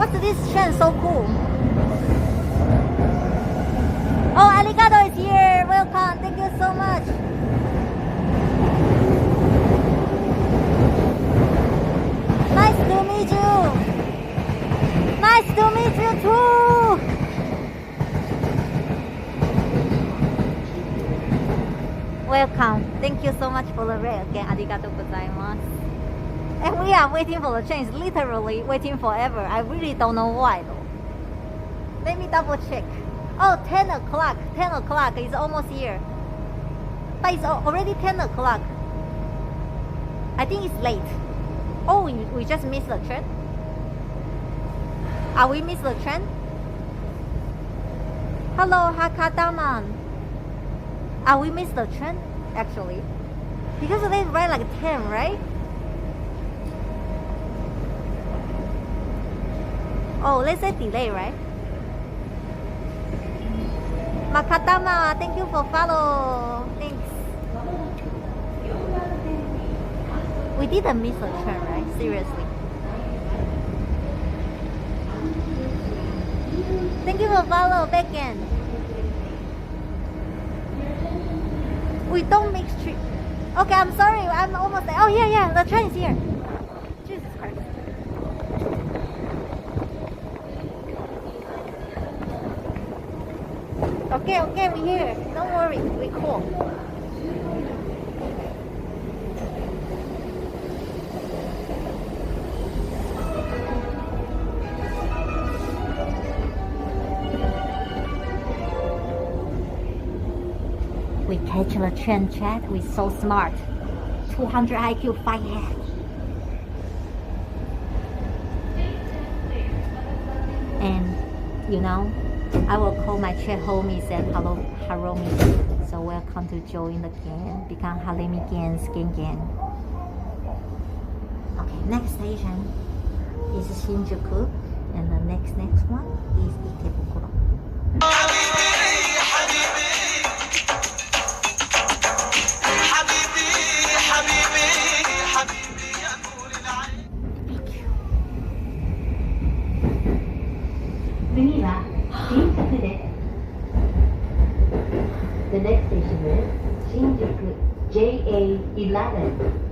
What's this train so cool? Oh, Arigato is here. Welcome. Thank you so much. Nice to meet you. Nice to meet you too. Welcome. Thank you so much for the raid again. Arigato gozaimasu. And we are waiting for the train. Literally waiting forever. I really don't know why though. Let me double check. Oh, 10 o'clock. 10 o'clock is almost here. But it's already 10 o'clock. I think it's late. Oh, we just missed the train? Are we missed the train? Hello, Hakadaman. Are we missed the train? Actually. Because they ride like 10, right? Oh, let's say delay, right? Makatama, thank you for follow. Thanks. We didn't miss a train, right? Seriously. Thank you for follow, Becken. We don't mix trip. Okay, I'm sorry. I'm almost there. Oh, yeah. The train is here. Jesus Christ. Okay, we're here. Don't worry. We're cool. We catch the train, chat. We're so smart. 200 IQ, 5 head. And, you know, I will call my chat homies and hello, Haromi. So welcome to join the gang. Become Haremi gang. Okay, next station is Shinjuku. And the next one is Ikebukuro. The next station is Shinjuku JA11.